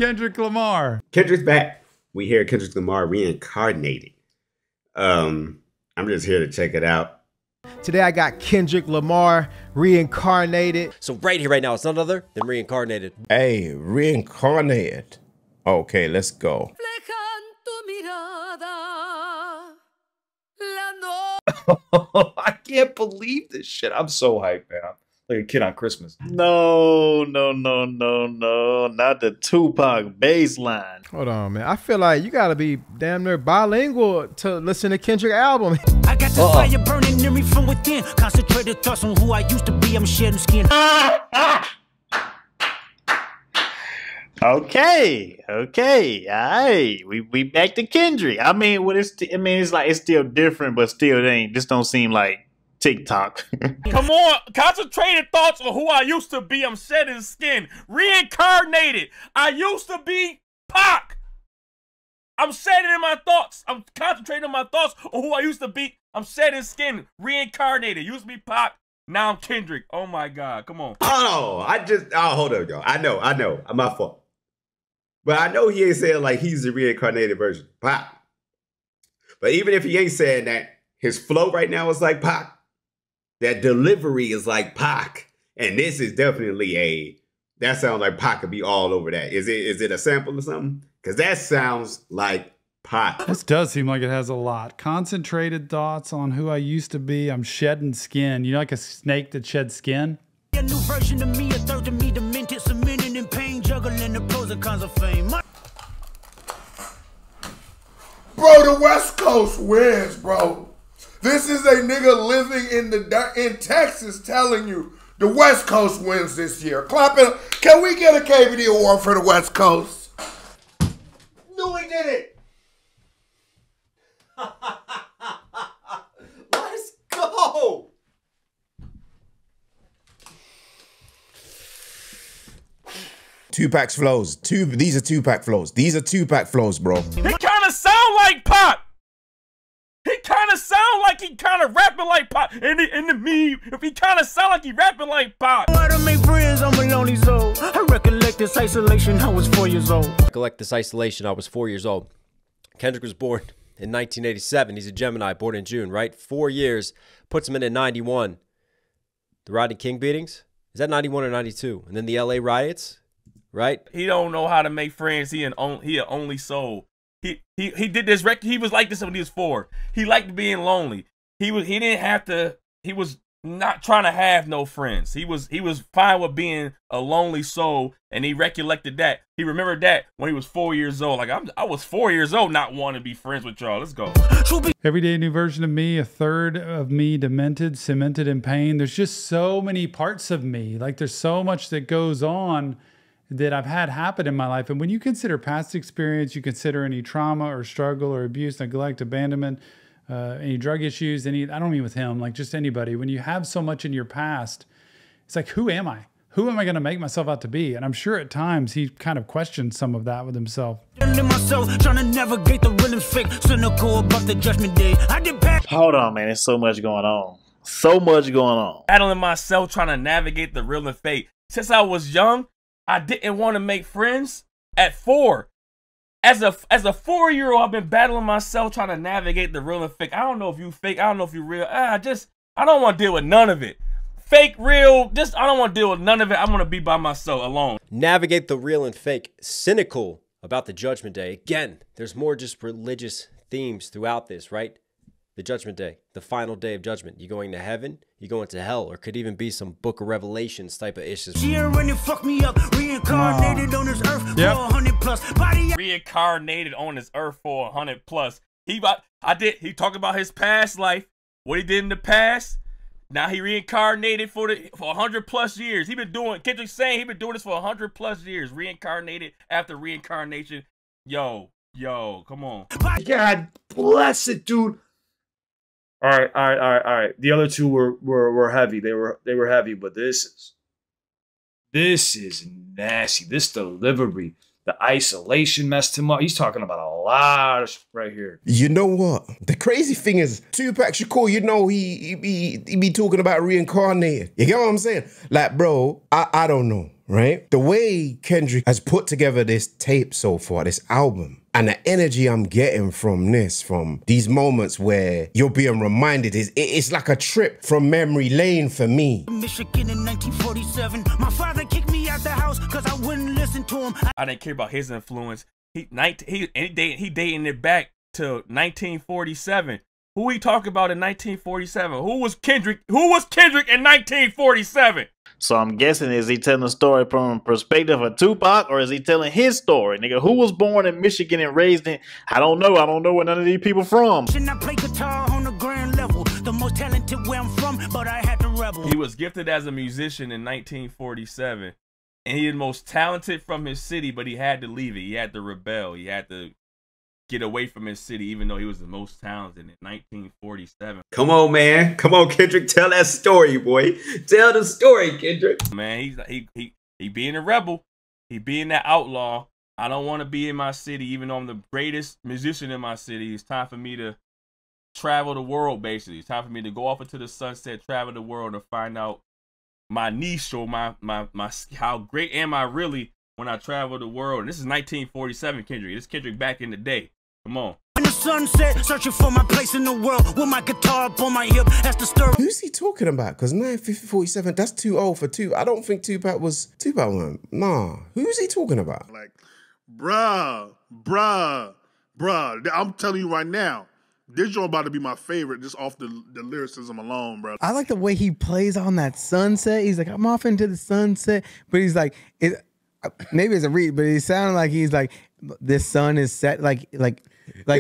Kendrick Lamar. Kendrick's back. We hear Kendrick Lamar Reincarnated. I'm just here to check it out. Today I got Kendrick Lamar Reincarnated. So right here, right now, it's none other than Reincarnated. Hey, Reincarnated. Okay, let's go. I can't believe this shit. I'm so hyped, man. I'm like a kid on Christmas. No, not the Tupac bass line. Hold on, man. I feel like you gotta be damn near bilingual to listen to Kendrick album. I got the fire burning in me from within. Concentrated thoughts on who I used to be. I'm shedding skin. Okay, alright. We back to Kendrick. I mean, it's like it's still different, but still it ain't. This don't seem like TikTok. Come on, concentrated thoughts on who I used to be. I'm shedding skin. Reincarnated. I used to be Pac. I'm shedding in my thoughts. I'm concentrating on my thoughts on who I used to be. I'm shedding skin. Reincarnated. Used to be Pac. Now I'm Kendrick. Oh my God. Come on. Oh, hold up, y'all. I know. I'm my fault. But I know he ain't saying like he's the reincarnated version of Pac. But even if he ain't saying that, his flow right now is like Pac. That delivery is like Pac. And this is definitely that sounds like Pac could be all over that. Is it a sample or something? Because that sounds like Pac. This does seem like it has a lot. Concentrated thoughts on who I used to be. I'm shedding skin. You know, like a snake that sheds skin? A new version of me, a third of me, demented, submitting in pain, juggling the pros and cons of fame. Bro, the West Coast wins, bro. This is a nigga living in Texas telling you the West Coast wins this year. Clap it. Can we get a KBD award for the West Coast? No, we did it. Let's go. Tupac's flows. These are Tupac flows. These are Tupac flows, bro. He kind of sound like Pac. He kind of sound like he kind of rapping like Pac. In the meme, if he kind of sound like he rapping like Pac. I don't make friends, I'm a lonely soul. I recollect this isolation, I was 4 years old. Kendrick was born in 1987. He's a Gemini, born in June, right? 4 years, puts him in 91. The Rodney King beatings? Is that 91 or 92? And then the LA riots, right? He don't know how to make friends. He an only soul. He did this record. He was like this when he was 4. He liked being lonely. He was not trying to have no friends. He was fine with being a lonely soul, and he recollected that. He remembered that when he was 4 years old. Like I was 4 years old, not wanting to be friends with y'all. Let's go. Every day a new version of me, a third of me demented, cemented in pain. There's just so many parts of me. Like there's so much that goes on that I've had happen in my life. And when you consider past experience, you consider any trauma or struggle or abuse, neglect, abandonment, any drug issues, I don't mean with him, like just anybody. When you have so much in your past, it's like, who am I? Who am I going to make myself out to be? And I'm sure at times he kind of questioned some of that with himself. Trying to navigate the real and fake, cynical about the judgment day. Hold on, man. There's so much going on. So much going on. Battling myself, trying to navigate the real and fake. Since I was young, I didn't want to make friends. At 4, as a 4-year-old, I've been battling myself, trying to navigate the real and fake. I don't know if you fake. I don't know if you real. I don't want to deal with none of it. Fake, real, I don't want to deal with none of it. I want to be by myself, alone. Navigate the real and fake. Cynical about the judgment day. Again, there's more just religious themes throughout this, right? The judgment day, the final day of judgment. You going to heaven, you going to hell, or could even be some Book of Revelations type of issues. Me up, reincarnated on this earth for 100+. Body reincarnated on this earth for 100+. He talked about his past life, what he did in the past. Now he reincarnated for 100+ years. Kendrick's saying he been doing this for 100+ years. Reincarnated after reincarnation. Yo, come on. God bless it, dude. All right. The other two were heavy. They were heavy, but this is nasty. This delivery, the isolation messed him up. He's talking about a lot of shit right here. You know what? The crazy thing is, Tupac Shakur, you know, he be talking about reincarnated. You get what I'm saying? Like, bro, I don't know, right? The way Kendrick has put together this tape so far, this album, and the energy I'm getting from these moments where you're being reminded, it's like a trip from memory lane for me. Michigan in 1947. My father kicked me out the house because I wouldn't listen to him. I didn't care about his influence. He dating it back to 1947. Who he talk about in 1947? Who was Kendrick? Who was Kendrick in 1947? So I'm guessing, is he telling a story from a perspective of Tupac, or is he telling his story? Nigga, who was born in Michigan and raised in, I don't know where none of these people from. I play guitar on the grand level, the most talented where I'm from, but I had to rebel. He was gifted as a musician in 1947, and he was most talented from his city, but he had to leave it. He had to rebel. He had to get away from his city, even though he was the most talented in 1947. Come on, man. Come on, Kendrick. Tell that story, boy. Tell the story, Kendrick. Man, he being a rebel. He being that outlaw. I don't want to be in my city, even though I'm the greatest musician in my city. It's time for me to travel the world, basically. It's time for me to go off into the sunset, travel the world, and find out my niche or my how great am I really when I travel the world. And this is 1947 Kendrick. This Kendrick back in the day. Come on. In the sunset, searching for my place in the world with my guitar up on my hip. That's the story. Who's he talking about? Because 1947, that's too old for Tupac. I don't think Tupac one. Nah. Who's he talking about? Like, bruh. I'm telling you right now, this joint about to be my favorite just off the lyricism alone, bro. I like the way he plays on that sunset. He's like, I'm off into the sunset. But he's like, maybe it's a read, but it sounded like he's like, this sun is set, like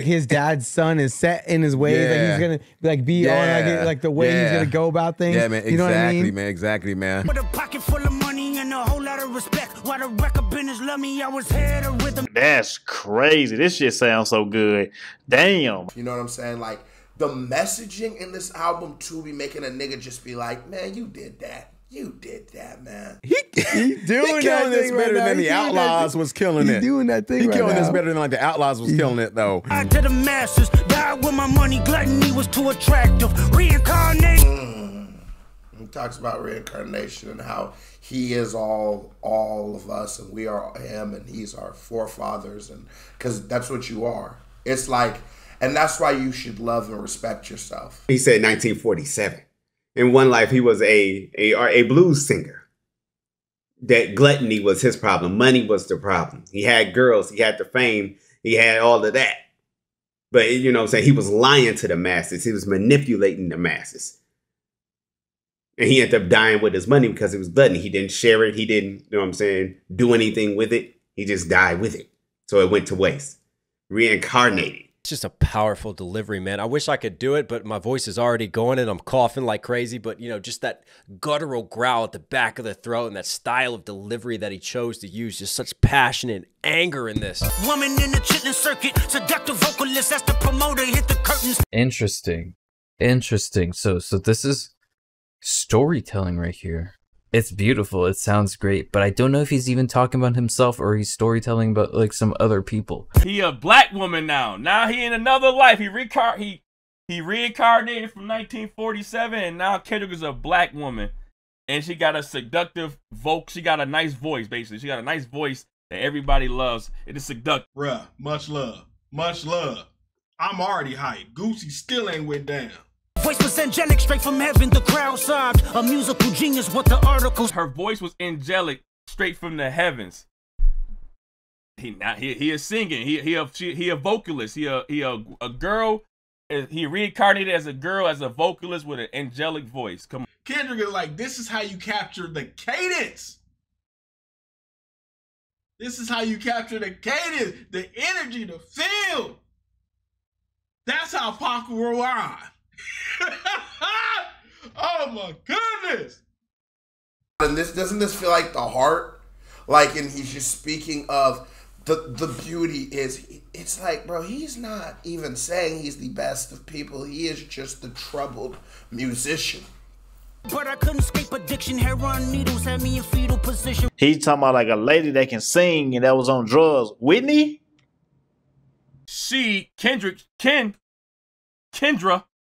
his dad's son is set in his ways. Like he's gonna like be on like the way he's gonna go about things. Yeah, man. You know what I mean? Exactly, man. With a pocket full of money and a whole lot of respect. While the record business love me, I was head of rhythm. That's crazy. This shit sounds so good. Damn. You know what I'm saying? Like, the messaging in this album too be making a nigga just be like, man, you did that. You did that, man. He doing killing this better than the Outlaws was killing it. He's doing that thing He right killing now. this better than like the Outlaws was killing it though. I to the masses, died with my money, gluttony was too attractive. Reincarnated. He talks about reincarnation and how he is all of us and we are him and he's our forefathers, and because that's what you are. It's like, and that's why you should love and respect yourself. He said 1947. In one life, he was a blues singer. That gluttony was his problem. Money was the problem. He had girls. He had the fame. He had all of that. But, you know what I'm saying? He was lying to the masses. He was manipulating the masses. And he ended up dying with his money because it was gluttony. He didn't share it. He didn't, you know what I'm saying, do anything with it. He just died with it. So it went to waste. Reincarnated. It's just a powerful delivery, man. I wish I could do it, but my voice is already going and I'm coughing like crazy. But, you know, just that guttural growl at the back of the throat and that style of delivery that he chose to use, just such passion and anger in this. Woman in the chitlin circuit, seductive vocalist, that's the promoter, hit the curtains. Interesting. So this is storytelling right here. It's beautiful. It sounds great, but I don't know if he's even talking about himself or he's storytelling about like some other people. He a black woman now. Now he in another life. He reincarnated from 1947, and now Kendrick is a black woman, and she got a seductive vocal. She got a nice voice, basically. She got a nice voice that everybody loves. It is seductive. Bruh, much love. Much love. I'm already hyped. Goosey still ain't went down. Voice was angelic, straight from heaven. The crowd sobbed. A musical genius, what the articles. Her voice was angelic, straight from the heavens. He is singing. He a vocalist. He a girl. He reincarnated as a girl, as a vocalist with an angelic voice. Come on. Kendrick is like, this is how you capture the cadence. This is how you capture the cadence, the energy, the feel. That's how Pac will rhyme. Oh my goodness! And doesn't this feel like the heart? Like, and he's just speaking of the beauty is. It's like, bro, he's not even saying he's the best of people. He is just the troubled musician. But I couldn't escape addiction. Heroin needles had me in fetal position. He's talking about like a lady that can sing and that was on drugs. Whitney? Kendra,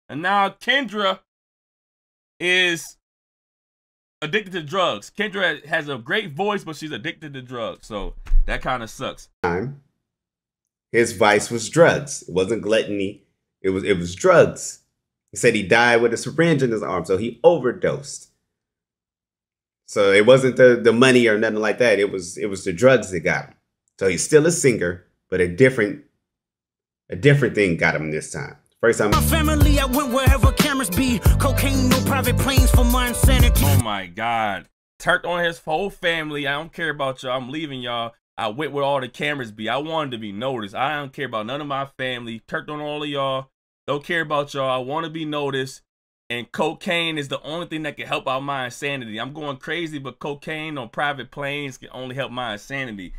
and now Kendra is addicted to drugs. Kendra has a great voice, but she's addicted to drugs. So that kind of sucks. His vice was drugs. It wasn't gluttony. It was drugs. He said he died with a syringe in his arm, so he overdosed. So it wasn't the money or nothing like that. It was the drugs that got him. So he's still a singer, but a different thing got him this time. First time. My family, I went wherever cameras be. Cocaine, no private planes for my insanity. Oh my God. Turned on his whole family. I don't care about y'all. I'm leaving y'all. I went where all the cameras be. I wanted to be noticed. I don't care about none of my family. Turned on all of y'all. Don't care about y'all. I want to be noticed. And cocaine is the only thing that can help out my insanity. I'm going crazy, but cocaine on private planes can only help my insanity.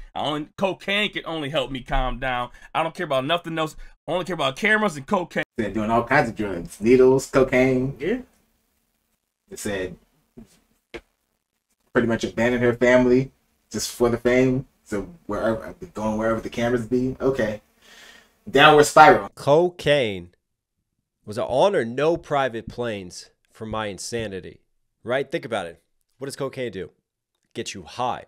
Cocaine can only help me calm down. I don't care about nothing else. I only care about cameras and cocaine. They're doing all kinds of drugs. Needles, cocaine. Yeah. It said pretty much abandoned her family just for the fame. So wherever the cameras be. Okay. Downward spiral. Cocaine was on or no private planes for my insanity, right? Think about it. What does cocaine do? Get you high.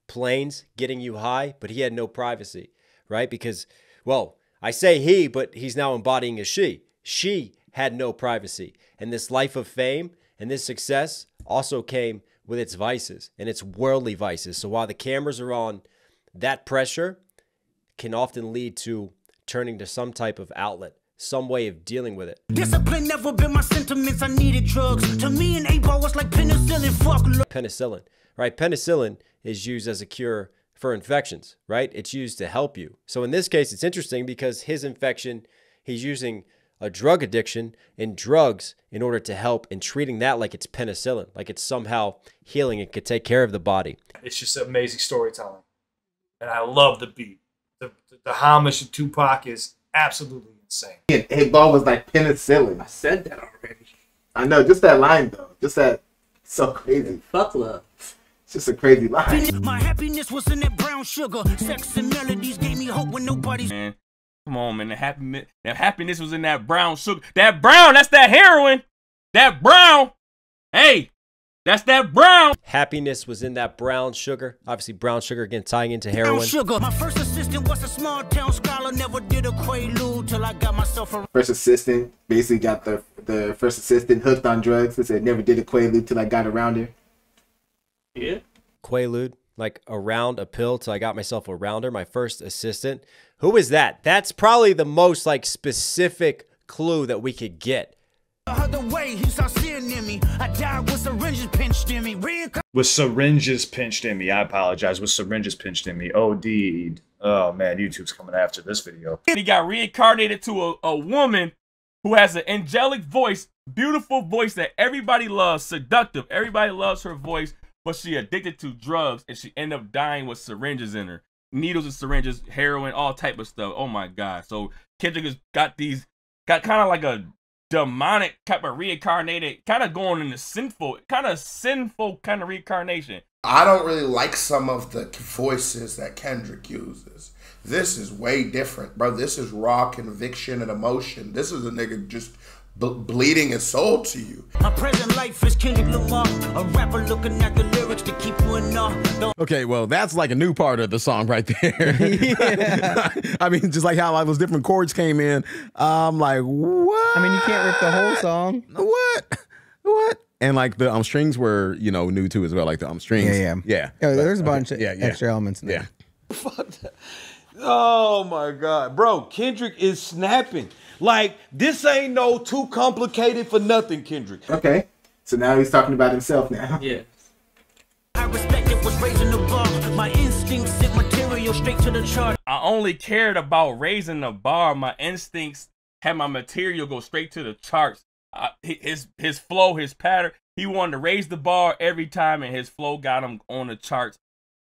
Planes getting you high, but he had no privacy, right? Because, well, I say he, but he's now embodying a she. She had no privacy. And this life of fame and this success also came with its vices and its worldly vices. So while the cameras are on, that pressure can often lead to turning to some type of outlet, some way of dealing with it. Discipline never been my sentiments. I needed drugs. To me, an 8-ball was like penicillin. Fuck. Penicillin, right? Penicillin is used as a cure for infections, right? It's used to help you. So in this case, it's interesting because his infection, he's using a drug addiction and drugs in order to help and treating that like it's penicillin, like it's somehow healing and could take care of the body. It's just amazing storytelling. And I love the beat. The homage to Tupac is absolutely insane. 8-ball was like penicillin. I said that already. I know, just that line though. Just that, so crazy. Fuck love. It's just a crazy line. My happiness was in that brown sugar. Sex and melodies gave me hope when nobody's. Man, come on, man. The happiness was in that brown sugar. That brown, that's that heroin. That brown. Hey, that's that brown. Happiness was in that brown sugar. Obviously, brown sugar again tying into heroin. Brown sugar. My first assistant was a small town scholar. Never did a quaalude till I got myself a. First assistant basically got the first assistant hooked on drugs. They said never did a quaalude till I got around her. Yeah. Quaalude, like around a pill till I got myself around her. My first assistant. Who is that? That's probably the most like specific clue that we could get. Other way, he saw seeing in me. I died with syringes pinched in me. With syringes pinched in me. I apologize. With syringes pinched in me. OD'd. Oh man, YouTube's coming after this video. He got reincarnated to a woman who has an angelic voice, beautiful voice that everybody loves, seductive. Everybody loves her voice, but she addicted to drugs and she ended up dying with syringes in her. Needles and syringes, heroin, all type of stuff. Oh my God. So Kendrick has got kind of like a demonic type of reincarnated, kind of going into sinful kind of reincarnation. I don't really like some of the voices that Kendrick uses. This is way different, bro. This is raw conviction and emotion. This is a nigga just bleeding his soul to you. My present life is Kendrick Lamar, a rapper looking at the lyrics to keep you in awe. Okay, well, that's like a new part of the song right there. Yeah. I mean, just like how like those different chords came in. I'm like, what? I mean, you can't rip the whole song. What? And like the strings were, new too as well. Like the strings. Yeah, there's a bunch of extra elements in there. Fuck that. Oh my God, bro, Kendrick is snapping. Like, this ain't no too complicated for nothing, Kendrick. Okay, so now he's talking about himself now. Yeah. I respect it was raising the bar. My instincts sent material straight to the chart. I only cared about raising the bar. My instincts had my material go straight to the charts. His flow, his pattern, he wanted to raise the bar every time, and his flow got him on the charts.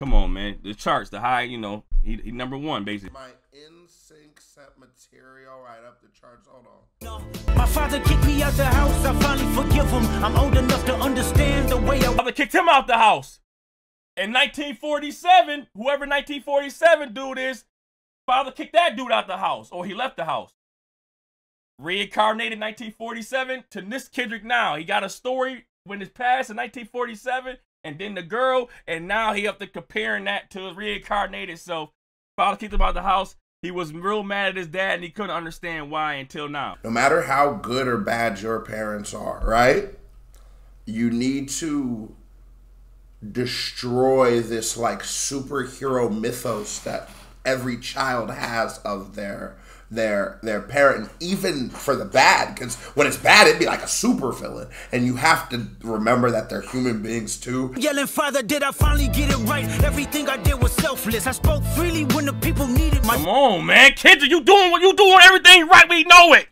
Come on, man. The charts, the high, he number one, basically. My instinct sent material right up the charts. Hold on. My father kicked me out the house. I finally forgive him. I'm old enough to understand the way Father kicked him out the house. In 1947, whoever 1947 dude is, father kicked that dude out the house, or he left the house. Reincarnated 1947 to this Kendrick now. He got a story when it's passed in 1947, and then the girl, and now he up to comparing that to his reincarnated self. Father kicked him out of the house. He was real mad at his dad, and he couldn't understand why until now. No matter how good or bad your parents are, right? You need to destroy this like superhero mythos that every child has of their parent, even for the bad, because when it's bad it'd be like a super villain, and you have to remember that they're human beings too. Yelling, Father, did I finally get it right? Everything I did was selfless. I spoke freely when the people needed my— Come on, man. Kendrick, you doing everything right. We know it.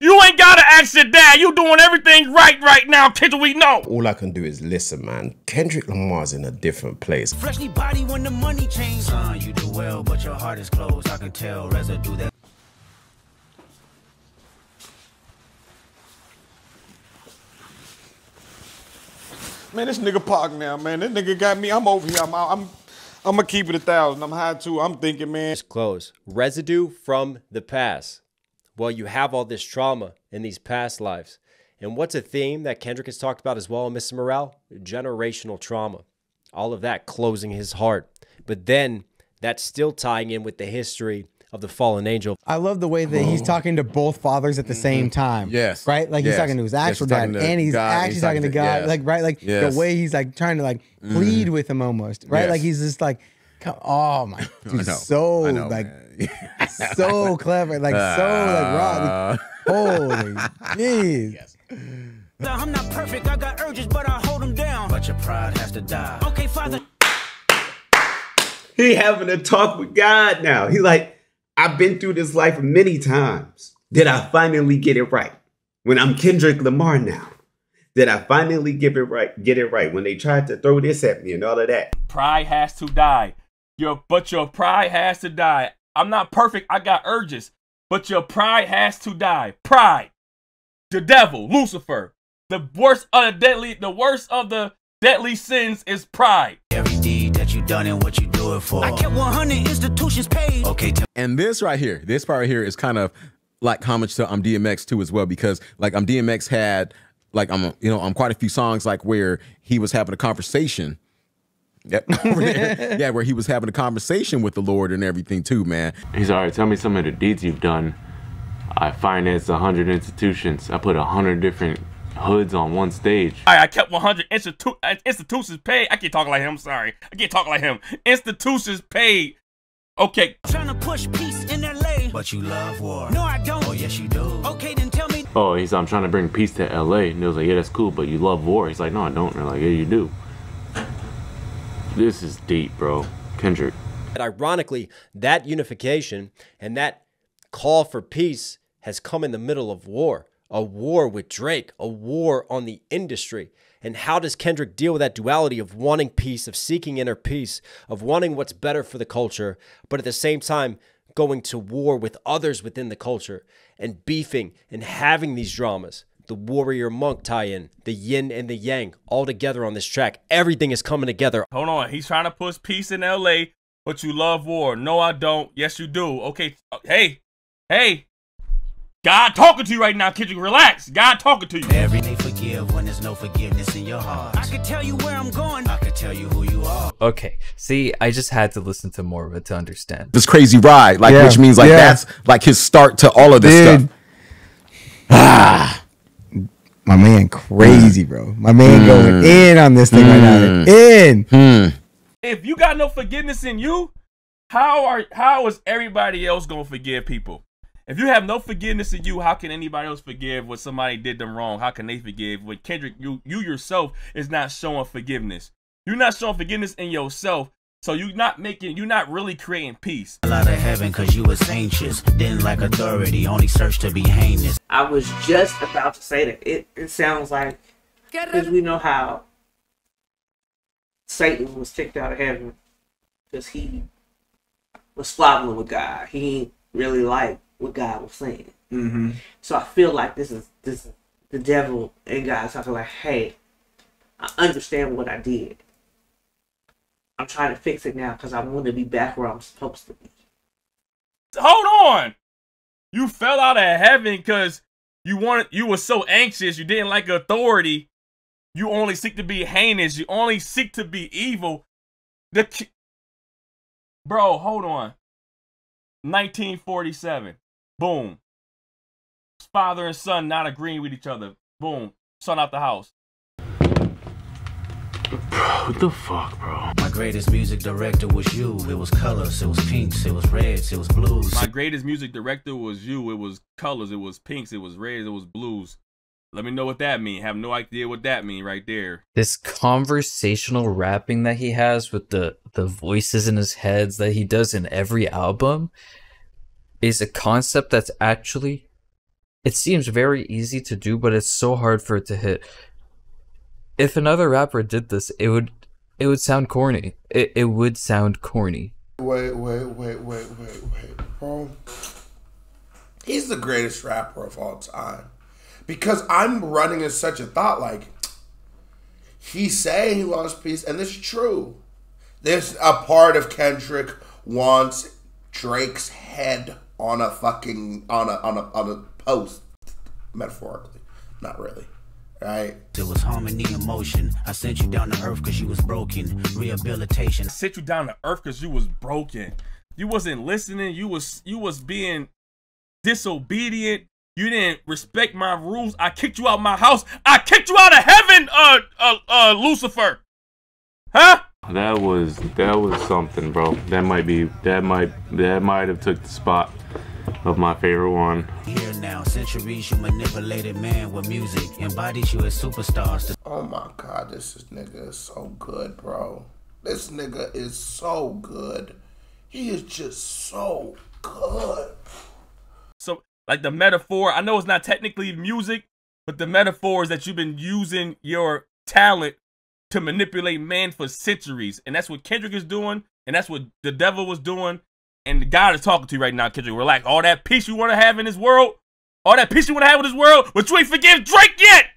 You ain't gotta ask your dad. You doing everything right now, Kendrick. We know. All I can do is listen, man. Kendrick Lamar's in a different place. freshly body when the money changed. Son, you do well, but your heart is closed. I can tell residue that. Man, this nigga Pac now, man. This nigga got me. I'm over here. I'm gonna keep it 1,000. I'm high too. I'm thinking, man. Close. Residue from the past. Well, you have all this trauma in these past lives. And what's a theme that Kendrick has talked about as well, Mr. Morale? Generational trauma. All of that closing his heart. But then that's still tying in with the history of the fallen angel. I love the way that he's talking to both fathers at the same time. Yes. Right? Like he's talking to his actual dad and he's actually talking to God. Like, right? Like the way he's like trying to like plead with him almost. Right? Like he's just like, oh my, dude, so like, so clever. Like so like raw. Like, holy jeez. I'm not perfect, I got urges, but I hold them down. But your pride has to die. Okay, Father. He having a talk with God now. He like, I've been through this life many times. Did I finally get it right? When I'm Kendrick Lamar now. Did I finally get it right? When they tried to throw this at me and all of that. Pride has to die. But your pride has to die. I'm not perfect, I got urges. But your pride has to die. Pride. The devil, Lucifer. The worst of the deadly sins is pride. Every deed that you done and what you do it for. I kept 100 institutions paid. Okay. And this right here, this part right here is kind of like homage to DMX too as well, because like DMX had like quite a few songs like where he was having a conversation. Yep. Yeah, where he was having a conversation with the Lord and everything too, man. He's all right. Tell me some of the deeds you've done. I financed 100 institutions. I put 100 different hoods on one stage. I kept 100 institutions paid. I can't talk like him. I'm sorry. I can't talk like him. Institutions paid. Okay. Trying to push peace in LA. But you love war. No, I don't. Oh, yes, you do. Okay, then tell me. Oh, I'm trying to bring peace to LA. And they was like, yeah, that's cool, but you love war. He's like, no, I don't. And they're like, yeah, you do. This is deep, bro. Kendrick. And ironically, that unification and that call for peace has come in the middle of war. A war with Drake, a war on the industry. And how does Kendrick deal with that duality of wanting peace, of seeking inner peace, of wanting what's better for the culture, but at the same time going to war with others within the culture and beefing and having these dramas? The warrior monk tie-in, the yin and the yang, all together on this track. Everything is coming together. Hold on. He's trying to push peace in LA, but you love war. No, I don't. Yes, you do. Okay. Hey. God talking to you right now, Kendrick. Relax. God talking to you. Everything forgive when there's no forgiveness in your heart. I can tell you where I'm going. I can tell you who you are. Okay. See, I just had to listen to more of it to understand. This crazy ride, like which means like that's like his start to all of this stuff. My man crazy, bro. My man going in on this thing right now. If you got no forgiveness in you, how is everybody else gonna forgive people? If you have no forgiveness in you, how can anybody else forgive what somebody did them wrong? How can they forgive? When Kendrick, you yourself is not showing forgiveness. You're not showing forgiveness in yourself, so you're not really creating peace. A lot of heaven because you was anxious, didn't like authority, only search to be heinous. I was just about to say that. It sounds like, because we know how Satan was kicked out of heaven because he was squabbling with God. He really liked what God was saying. So I feel like this is the devil and God talking like, hey, I understand what I did. I'm trying to fix it now because I want to be back where I'm supposed to be. Hold on. You fell out of heaven because you were so anxious, you didn't like authority, You only seek to be heinous. You only seek to be evil. Bro, hold on. 1947. Boom. Father and son not agreeing with each other. Boom. Son out the house. What the fuck, bro? My greatest music director was you. It was colors, it was pinks, it was reds, it was blues. My greatest music director was you. It was colors, it was pinks, it was reds, it was blues. Let me know what that mean. Have no idea what that mean right there. This conversational rapping that he has with the voices in his heads that he does in every album is a concept that's actually, it seems very easy to do, but it's so hard for it to hit. If another rapper did this, it would sound corny. It would sound corny. Wait, bro. He's the greatest rapper of all time. Because I'm running in such a thought, like, he's saying he wants peace, and this is true. There's a part of Kendrick wants Drake's head on a fucking, on a post, metaphorically. Not really. Right? It was harmony and motion. I sent you down to earth because you was broken. Rehabilitation. I sent you down to earth because you was broken. You wasn't listening. You was being disobedient. You didn't respect my rules. I kicked you out my house. I kicked you out of heaven, Lucifer. Huh? That was something, bro. That might have took the spot of my favorite one. Here now, centuries you manipulated man with music, embodied you as superstars. Oh my God, this nigga is so good, bro. This nigga is so good. He is just so good. So, like the metaphor, I know it's not technically music, but the metaphor is that you've been using your talent to manipulate man for centuries. And that's what Kendrick is doing, and that's what the devil was doing. And God is talking to you right now, Kendrick. Relax. All that peace you want to have in this world, all that peace you want to have in this world, but you ain't forgive Drake yet.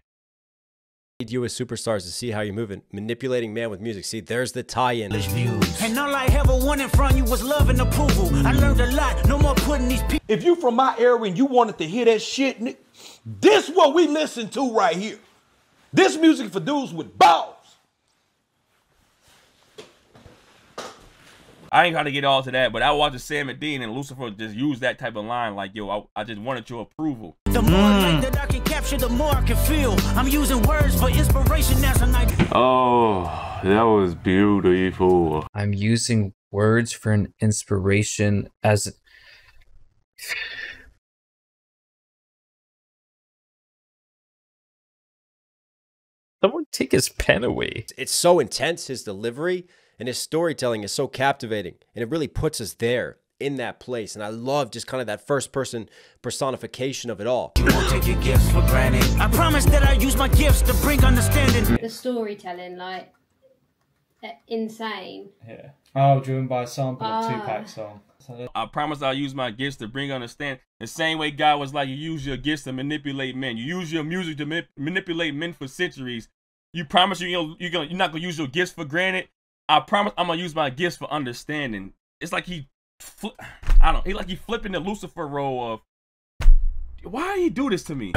You as superstars to see how you're moving, manipulating man with music. See, there's the tie-in. And all I ever wanted from you was love and approval. I learned a lot. No more putting these people. If you from my area and you wanted to hear that shit, this what we listen to right here. This music for dudes with balls. I ain't trying to get all to that, but I watched Sam and Dean and Lucifer just use that type of line like, yo, I just wanted your approval. The more light that I can capture, the more I can feel. I'm using words for inspiration as a night. Oh, that was beautiful. I'm using words for an inspiration as... Someone take his pen away. It's so intense, his delivery. And his storytelling is so captivating, and it really puts us there in that place. And I love just kind of that first person personification of it all. You won't take your gifts for granted. I promise that I use my gifts to bring understanding. The storytelling, like, insane. Yeah. Oh, driven by a sample of Tupac song. I promise I'll use my gifts to bring understand. The same way God was like, you use your gifts to manipulate men. You use your music to manipulate men for centuries. You promise you're not gonna use your gifts for granted. I promise I'm gonna use my gifts for understanding. It's like he flipping the Lucifer role of, why do you do this to me?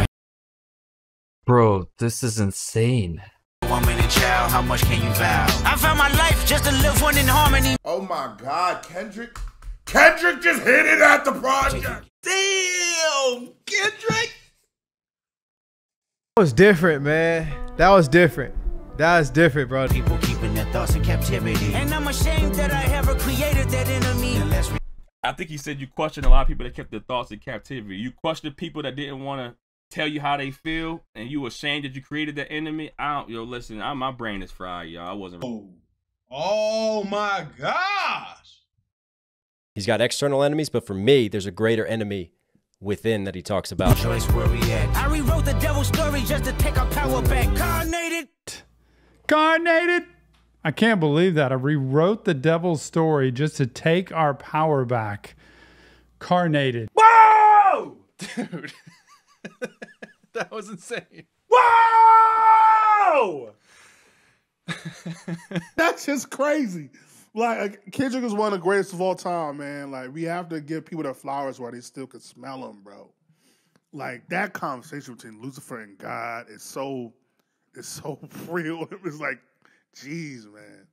Bro, this is insane. Woman and child, how much can you vow? I found my life just to live one in harmony. Oh my God, Kendrick just hit it at the project. Damn, Kendrick. That was different, man. That was different. That was different, bro. People keeping their thoughts in captivity. And I'm ashamed that I ever created that enemy. I think he said you question a lot of people that kept their thoughts in captivity. You question people that didn't want to tell you how they feel, and you ashamed that you created that enemy. Listen, my brain is fried, y'all. I wasn't. Oh my gosh. He's got external enemies, but for me, there's a greater enemy within that he talks about. Choice where we at. I rewrote the devil's story just to take our power back. Carnated. I can't believe that. I rewrote the devil's story just to take our power back. Carnated. Whoa! Dude. That was insane. Whoa! That's just crazy. Like, Kendrick is one of the greatest of all time, man. Like, we have to give people their flowers while they still can smell them, bro. Like, that conversation between Lucifer and God is so is so real. It's like, geez, man.